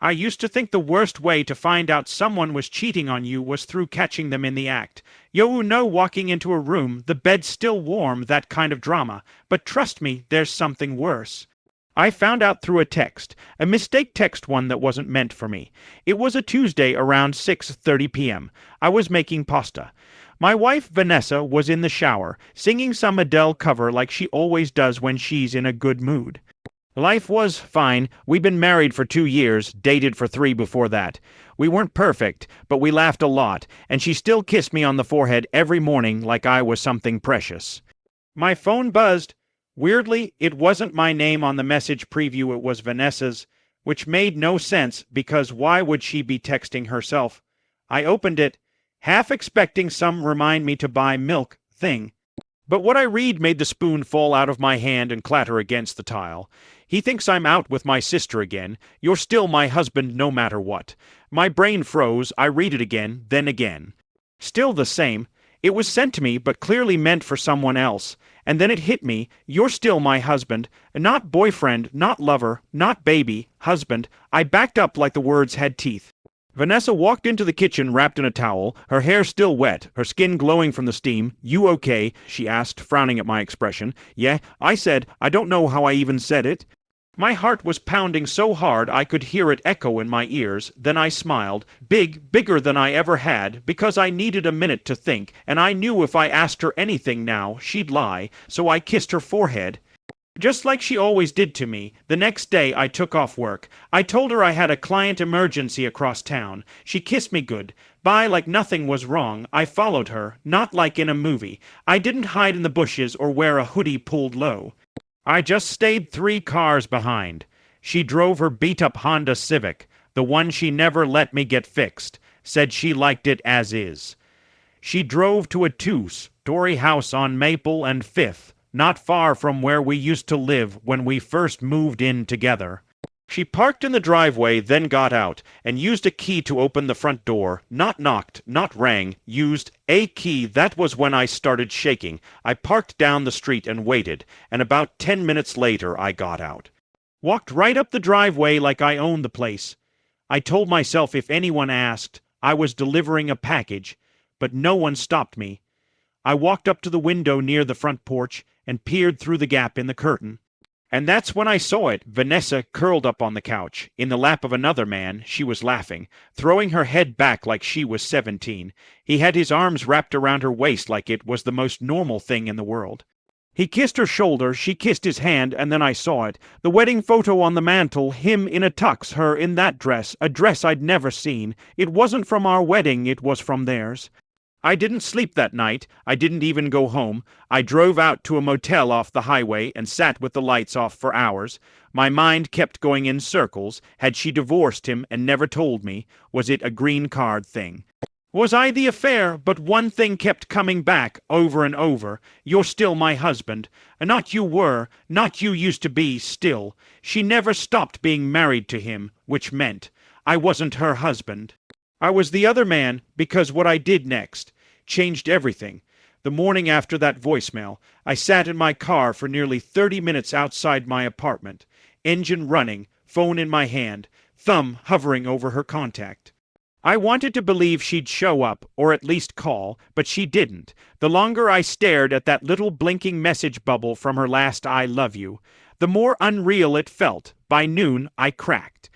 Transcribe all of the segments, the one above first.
I used to think the worst way to find out someone was cheating on you was through catching them in the act. You know, walking into a room, the bed's still warm, that kind of drama. But trust me, there's something worse. I found out through a text, a mistake text one that wasn't meant for me. It was a Tuesday around 6:30 p.m. I was making pasta. My wife Vanessa was in the shower, singing some Adele cover like she always does when she's in a good mood. Life was fine. We'd been married for 2 years, dated for 3 before that. We weren't perfect, but we laughed a lot, and she still kissed me on the forehead every morning like I was something precious. My phone buzzed. Weirdly, it wasn't my name on the message preview, it was Vanessa's, which made no sense because why would she be texting herself? I opened it, half expecting some remind me to buy milk thing. But what I read made the spoon fall out of my hand and clatter against the tile. He thinks I'm out with my sister again. You're still my husband no matter what. My brain froze. I read it again, then again. Still the same. It was sent to me, but clearly meant for someone else. And then it hit me. You're still my husband. Not boyfriend, not lover, not baby, husband. I backed up like the words had teeth. Vanessa walked into the kitchen wrapped in a towel, her hair still wet, her skin glowing from the steam. "You okay?" she asked, frowning at my expression. "Yeah," I said. I don't know how I even said it. My heart was pounding so hard I could hear it echo in my ears. Then I smiled, bigger than I ever had, because I needed a minute to think, and I knew if I asked her anything now, she'd lie, so I kissed her forehead. Just like she always did to me. The next day I took off work. I told her I had a client emergency across town. She kissed me good. Bye like nothing was wrong. I followed her, not like in a movie. I didn't hide in the bushes or wear a hoodie pulled low. I just stayed 3 cars behind. She drove her beat-up Honda Civic, the one she never let me get fixed, said she liked it as is. She drove to a 2-story house on Maple and 5th, not far from where we used to live when we first moved in together. She parked in the driveway, then got out, and used a key to open the front door. Not knocked, not rang, used a key. That was when I started shaking. I parked down the street and waited, and about 10 minutes later I got out. Walked right up the driveway like I owned the place. I told myself if anyone asked, I was delivering a package, but no one stopped me. I walked up to the window near the front porch and peered through the gap in the curtain. And that's when I saw it, Vanessa curled up on the couch. In the lap of another man, she was laughing, throwing her head back like she was 17. He had his arms wrapped around her waist like it was the most normal thing in the world. He kissed her shoulder, she kissed his hand, and then I saw it. The wedding photo on the mantel, him in a tux, her in that dress, a dress I'd never seen. It wasn't from our wedding, it was from theirs. I didn't sleep that night. I didn't even go home. I drove out to a motel off the highway and sat with the lights off for hours. My mind kept going in circles. Had she divorced him and never told me? Was it a green card thing? Was I the affair? But one thing kept coming back over and over. You're still my husband. Not you were, not you used to be, still. She never stopped being married to him, which meant I wasn't her husband. I was the other man because what I did next changed everything. The morning after that voicemail, I sat in my car for nearly 30 minutes outside my apartment, engine running, phone in my hand, thumb hovering over her contact. I wanted to believe she'd show up, or at least call, but she didn't. The longer I stared at that little blinking message bubble from her last "I love you," the more unreal it felt. By noon, I cracked.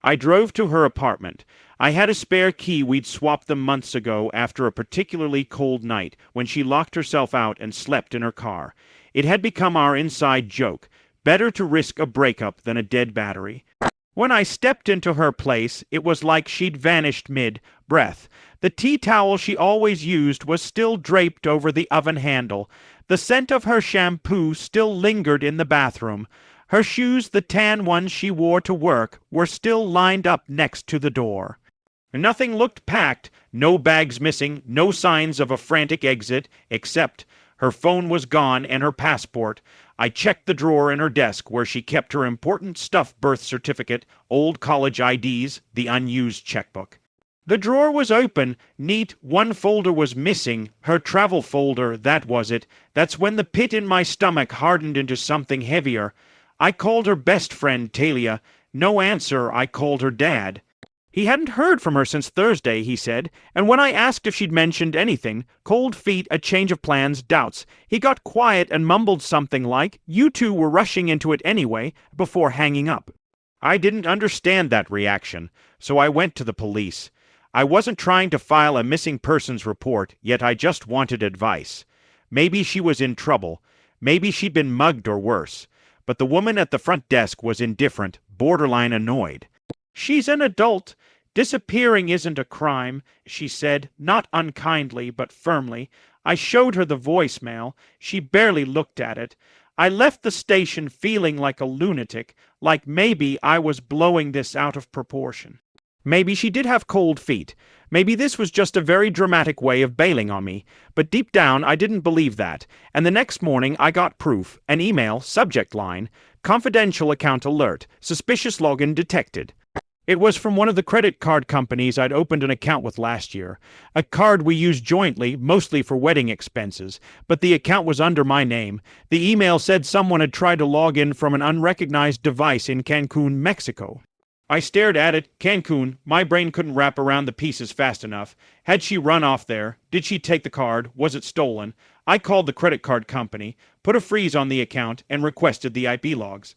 I drove to her apartment. I had a spare key. We'd swapped them months ago after a particularly cold night when she locked herself out and slept in her car. It had become our inside joke. Better to risk a breakup than a dead battery. When I stepped into her place, it was like she'd vanished mid-breath. The tea towel she always used was still draped over the oven handle. The scent of her shampoo still lingered in the bathroom. Her shoes, the tan ones she wore to work, were still lined up next to the door. Nothing looked packed, no bags missing, no signs of a frantic exit, except her phone was gone and her passport. I checked the drawer in her desk where she kept her important stuff: birth certificate, old college IDs, the unused checkbook. The drawer was open, neat. One folder was missing, her travel folder, that was it. That's when the pit in my stomach hardened into something heavier. I called her best friend Talia. No answer. I called her dad. He hadn't heard from her since Thursday, he said, and when I asked if she'd mentioned anything, cold feet, a change of plans, doubts, he got quiet and mumbled something like, "You two were rushing into it anyway," before hanging up. I didn't understand that reaction, so I went to the police. I wasn't trying to file a missing persons report, yet I just wanted advice. Maybe she was in trouble. Maybe she'd been mugged or worse. But the woman at the front desk was indifferent, borderline annoyed. "She's an adult. Disappearing isn't a crime," she said, not unkindly, but firmly. I showed her the voicemail. She barely looked at it. I left the station feeling like a lunatic, like maybe I was blowing this out of proportion. Maybe she did have cold feet. Maybe this was just a very dramatic way of bailing on me. But deep down, I didn't believe that. And the next morning, I got proof. An email, subject line, "Confidential account alert. Suspicious login detected." It was from one of the credit card companies I'd opened an account with last year. A card we used jointly, mostly for wedding expenses, but the account was under my name. The email said someone had tried to log in from an unrecognized device in Cancun, Mexico. I stared at it. Cancun. My brain couldn't wrap around the pieces fast enough. Had she run off there? Did she take the card? Was it stolen? I called the credit card company, put a freeze on the account, and requested the IP logs.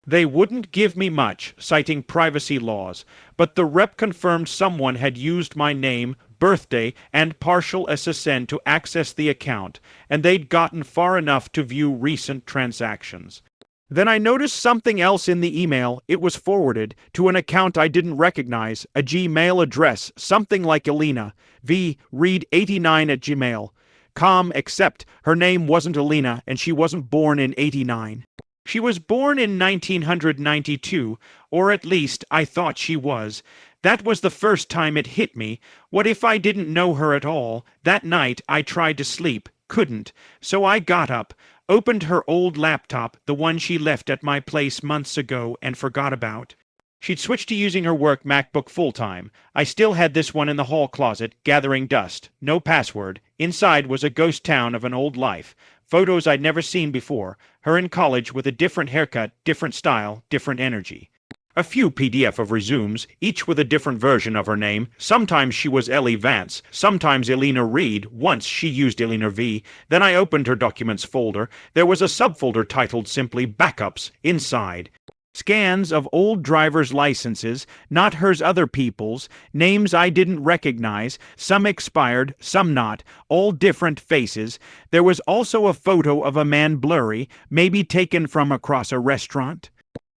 They wouldn't give me much, citing privacy laws, but the rep confirmed someone had used my name, birthday, and partial SSN to access the account, and they'd gotten far enough to view recent transactions. Then I noticed something else in the email. It was forwarded to an account I didn't recognize, a Gmail address, something like Elena. Read 89 at Gmail. Except her name wasn't Elena, and she wasn't born in 89. She was born in 1992, or at least I thought she was. That was the first time it hit me. What if I didn't know her at all? That night I tried to sleep, couldn't. So I got up, opened her old laptop, the one she left at my place months ago and forgot about. She'd switched to using her work MacBook full-time. I still had this one in the hall closet, gathering dust. No password. Inside was a ghost town of an old life. Photos I'd never seen before. Her in college with a different haircut, different style, different energy. A few PDF of resumes, each with a different version of her name. Sometimes she was Ellie Vance, sometimes Elena Reed. Once she used Elena V. Then I opened her documents folder. There was a subfolder titled simply Backups inside. Scans of old driver's licenses, not hers, other people's, names I didn't recognize, some expired, some not, all different faces. There was also a photo of a man blurry, maybe taken from across a restaurant.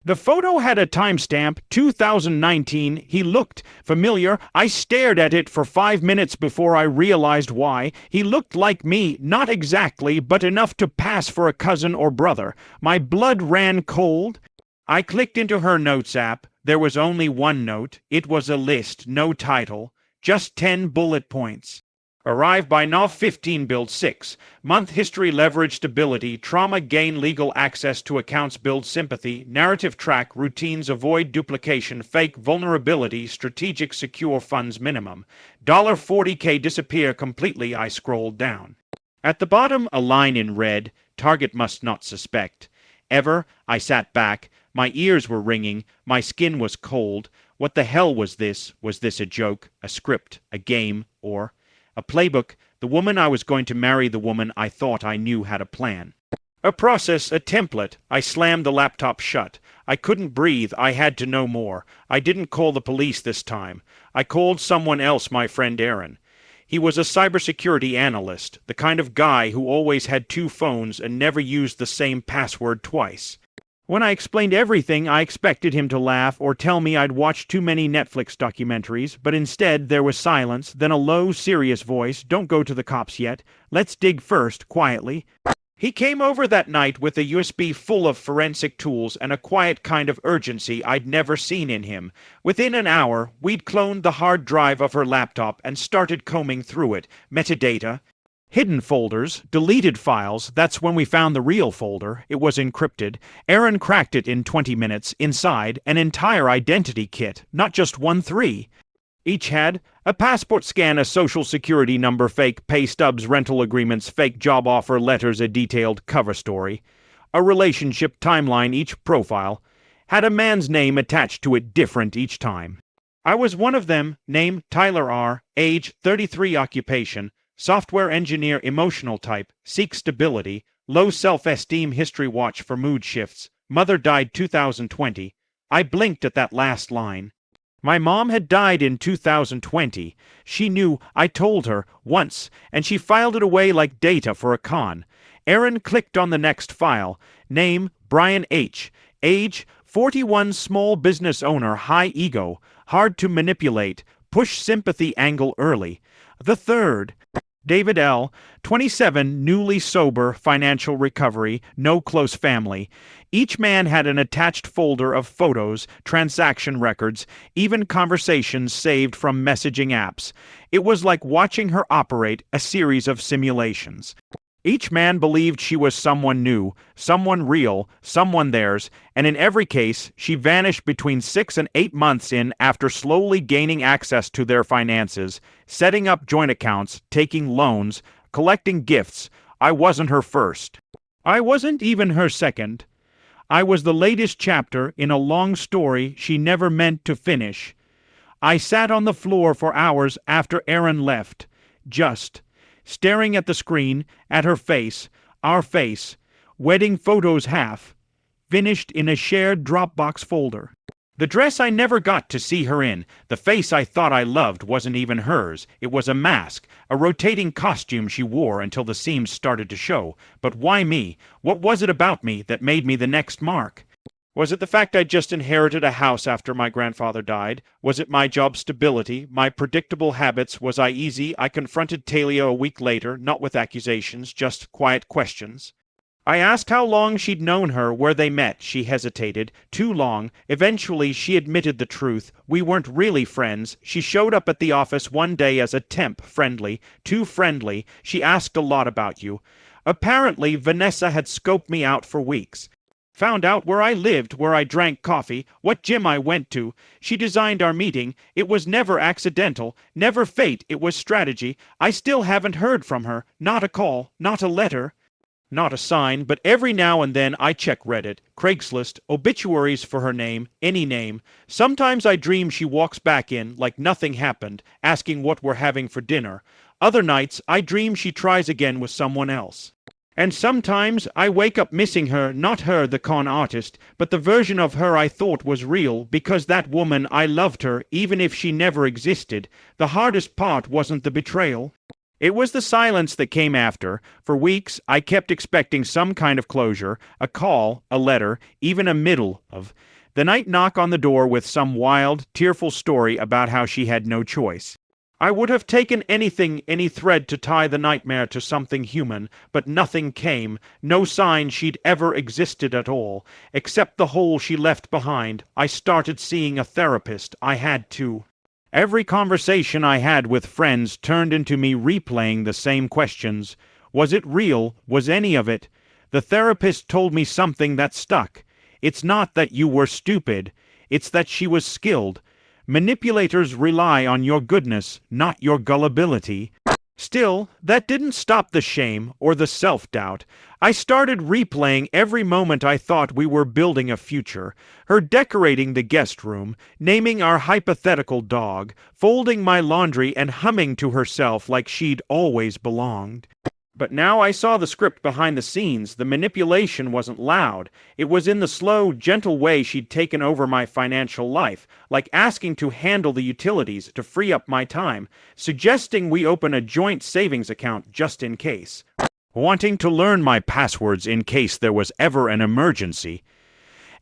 The photo had a timestamp, 2019. He looked familiar. I stared at it for 5 minutes before I realized why. He looked like me, not exactly, but enough to pass for a cousin or brother. My blood ran cold. I clicked into her notes app. There was only one note. It was a list, no title, just 10 bullet points. Arrive by Nov 15, build 6. Month history, leverage stability, trauma, gain legal access to accounts, build sympathy, narrative track, routines, avoid duplication, fake vulnerability, strategic secure funds minimum. $40K disappear completely. I scrolled down. At the bottom, a line in red, target must not suspect. Ever, I sat back. My ears were ringing. My skin was cold. What the hell was this? Was this a joke, a script, a game, or a playbook? The woman I was going to marry, the woman I thought I knew had a plan. A process, a template. I slammed the laptop shut. I couldn't breathe. I had to know more. I didn't call the police this time. I called someone else, my friend Aaron. He was a cybersecurity analyst, the kind of guy who always had 2 phones and never used the same password twice. When I explained everything, I expected him to laugh or tell me I'd watched too many Netflix documentaries, but instead there was silence, then a low, serious voice. "Don't go to the cops yet. Let's dig first, quietly." He came over that night with a USB full of forensic tools and a quiet kind of urgency I'd never seen in him. Within an hour, we'd cloned the hard drive of her laptop and started combing through it. Metadata, hidden folders, deleted files. That's when we found the real folder. It was encrypted. Aaron cracked it in 20 minutes. Inside, an entire identity kit, not just 1-3. Each had a passport scan, a social security number, fake pay stubs, rental agreements, fake job offer letters, a detailed cover story, a relationship timeline, each profile, had a man's name attached to it different each time. I was one of them, name Tyler R., age 33, occupation, software engineer, emotional type, seek stability, low self-esteem, history, watch for mood shifts, mother died 2020. I blinked at that last line. My mom had died in 2020. She knew, I told her, once, and she filed it away like data for a con. Aaron clicked on the next file. Name, Brian H. Age, 41, small business owner, high ego, hard to manipulate, push sympathy angle early. The third, David L., 27, newly sober, financial recovery, no close family. Each man had an attached folder of photos, transaction records, even conversations saved from messaging apps. It was like watching her operate a series of simulations. Each man believed she was someone new, someone real, someone theirs, and in every case, she vanished between 6 and 8 months in after slowly gaining access to their finances, setting up joint accounts, taking loans, collecting gifts. I wasn't her first. I wasn't even her second. I was the latest chapter in a long story she never meant to finish. I sat on the floor for hours after Aaron left, just staring at the screen, at her face, our face, wedding photos half, finished in a shared Dropbox folder. The dress I never got to see her in, the face I thought I loved, wasn't even hers. It was a mask, a rotating costume she wore until the seams started to show. But why me? What was it about me that made me the next Mark? Was it the fact I'd just inherited a house after my grandfather died? Was it my job stability, my predictable habits? Was I easy? I confronted Talia a week later, not with accusations, just quiet questions. I asked how long she'd known her, where they met. She hesitated. Too long. Eventually, she admitted the truth. We weren't really friends. She showed up at the office one day as a temp, friendly. Too friendly. She asked a lot about you. Apparently, Vanessa had scoped me out for weeks. Found out where I lived, where I drank coffee, what gym I went to. She designed our meeting. It was never accidental, never fate, it was strategy. I still haven't heard from her. Not a call, not a letter, not a sign, but every now and then I check Reddit, Craigslist, obituaries for her name, any name. Sometimes I dream she walks back in, like nothing happened, asking what we're having for dinner. Other nights, I dream she tries again with someone else. And sometimes I wake up missing her, not her, the con artist, but the version of her I thought was real, because that woman, I loved her, even if she never existed. The hardest part wasn't the betrayal. It was the silence that came after. For weeks, I kept expecting some kind of closure, a call, a letter, even a middle of. The night knock on the door with some wild, tearful story about how she had no choice. I would have taken anything, any thread to tie the nightmare to something human, but nothing came, no sign she'd ever existed at all, except the hole she left behind. I started seeing a therapist. I had to. Every conversation I had with friends turned into me replaying the same questions. Was it real? Was any of it? The therapist told me something that stuck. It's not that you were stupid. It's that she was skilled. Manipulators rely on your goodness, not your gullibility. Still, that didn't stop the shame or the self-doubt. I started replaying every moment I thought we were building a future. Her decorating the guest room, naming our hypothetical dog, folding my laundry and humming to herself like she'd always belonged. But now I saw the script behind the scenes. The manipulation wasn't loud. It was in the slow, gentle way she'd taken over my financial life, like asking to handle the utilities to free up my time, suggesting we open a joint savings account just in case, wanting to learn my passwords in case there was ever an emergency.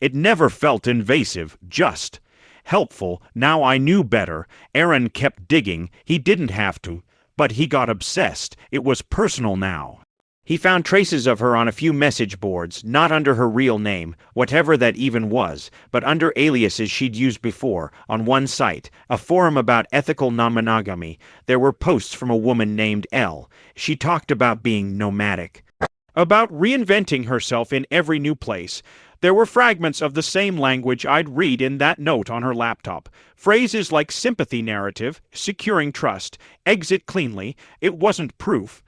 It never felt invasive, just helpful. Now I knew better. Aaron kept digging. He didn't have to. But he got obsessed. It was personal now. He found traces of her on a few message boards, not under her real name, whatever that even was, but under aliases she'd used before. On one site, a forum about ethical non-monogamy, there were posts from a woman named L. She talked about being nomadic, about reinventing herself in every new place. There were fragments of the same language I'd read in that note on her laptop. Phrases like sympathy narrative, securing trust, exit cleanly. It wasn't proof,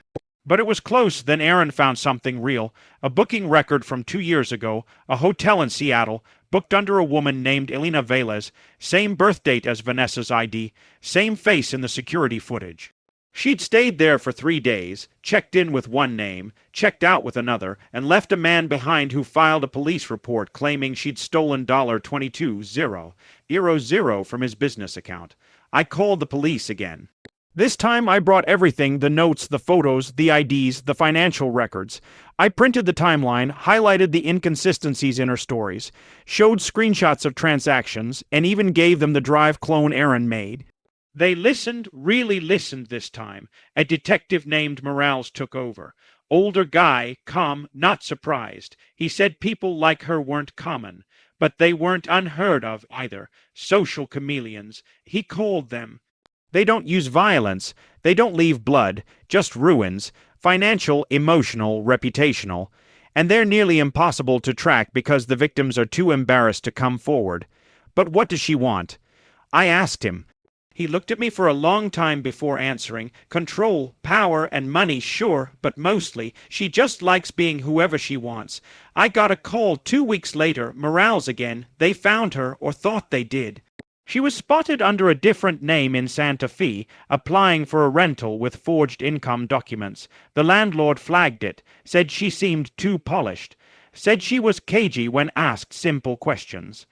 But it was close. Then Aaron found something real. A booking record from 2 years ago, a hotel in Seattle, booked under a woman named Elena Velez, same birth date as Vanessa's ID, same face in the security footage. She'd stayed there for 3 days, checked in with one name, checked out with another, and left a man behind who filed a police report claiming she'd stolen $22,000 from his business account. I called the police again. This time I brought everything, the notes, the photos, the IDs, the financial records. I printed the timeline, highlighted the inconsistencies in her stories, showed screenshots of transactions, and even gave them the drive clone Aaron made. They listened, really listened this time. A detective named Morales took over. Older guy, calm, not surprised. He said people like her weren't common, but they weren't unheard of either. Social chameleons, he called them. They don't use violence, they don't leave blood, just ruins, financial, emotional, reputational, and they're nearly impossible to track because the victims are too embarrassed to come forward. But what does she want? I asked him. He looked at me for a long time before answering. Control, power, and money, sure, but mostly, she just likes being whoever she wants. I got a call 2 weeks later, Morales again. They found her, or thought they did. She was spotted under a different name in Santa Fe, applying for a rental with forged income documents. The landlord flagged it, said she seemed too polished, said she was cagey when asked simple questions.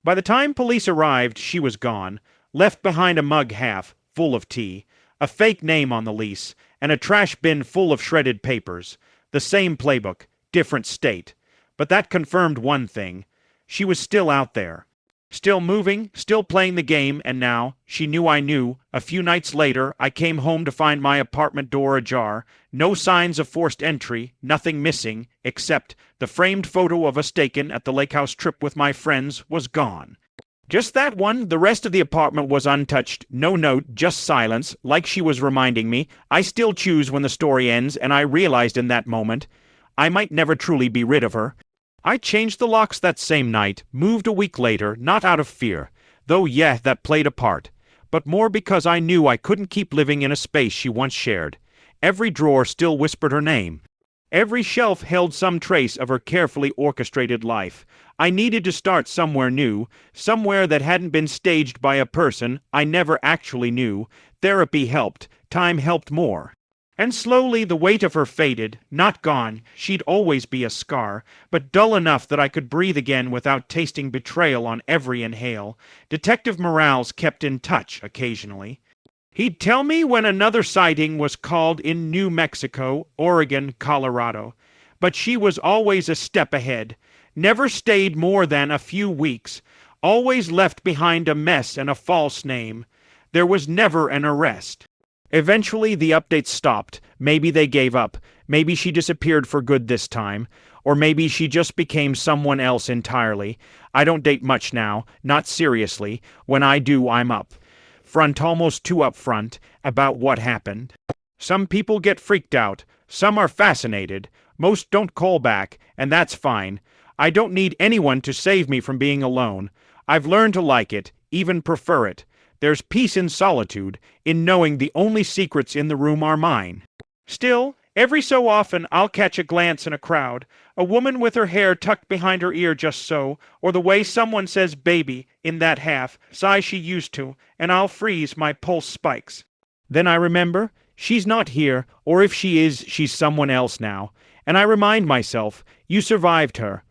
By the time police arrived, she was gone, left behind a mug half full of tea, a fake name on the lease, and a trash bin full of shredded papers. The same playbook, different state. But that confirmed one thing. She was still out there. Still moving, still playing the game, and now, she knew I knew, a few nights later, I came home to find my apartment door ajar, no signs of forced entry, nothing missing, except the framed photo of us taken at the lake house trip with my friends was gone. Just that one, the rest of the apartment was untouched, no note, just silence, like she was reminding me, I still choose when the story ends, and I realized in that moment, I might never truly be rid of her. I changed the locks that same night, moved a week later, not out of fear, though yeah, that played a part, but more because I knew I couldn't keep living in a space she once shared. Every drawer still whispered her name. Every shelf held some trace of her carefully orchestrated life. I needed to start somewhere new, somewhere that hadn't been staged by a person I never actually knew. Therapy helped, time helped more. And slowly the weight of her faded, not gone, she'd always be a scar, but dull enough that I could breathe again without tasting betrayal on every inhale. Detective Morales kept in touch occasionally. He'd tell me when another sighting was called in New Mexico, Oregon, Colorado. But she was always a step ahead, never stayed more than a few weeks, always left behind a mess and a false name. There was never an arrest. Eventually, the updates stopped. Maybe they gave up. Maybe she disappeared for good this time. Or maybe she just became someone else entirely. I don't date much now, not seriously. When I do, I'm up. Front, almost too upfront, about what happened. Some people get freaked out. Some are fascinated. Most don't call back, and that's fine. I don't need anyone to save me from being alone. I've learned to like it, even prefer it. There's peace in solitude, in knowing the only secrets in the room are mine. Still, every so often I'll catch a glance in a crowd, a woman with her hair tucked behind her ear just so, or the way someone says baby in that half, sigh she used to, and I'll freeze, my pulse spikes. Then I remember, she's not here, or if she is, she's someone else now, and I remind myself, you survived her.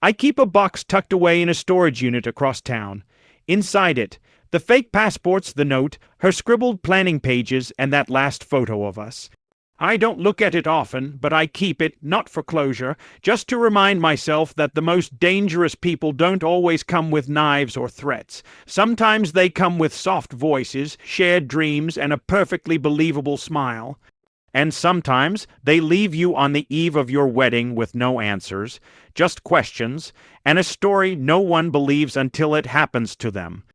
I keep a box tucked away in a storage unit across town. Inside it, the fake passports, the note, her scribbled planning pages, and that last photo of us. I don't look at it often, but I keep it, not for closure, just to remind myself that the most dangerous people don't always come with knives or threats. Sometimes they come with soft voices, shared dreams, and a perfectly believable smile. And sometimes they leave you on the eve of your wedding with no answers, just questions, and a story no one believes until it happens to them.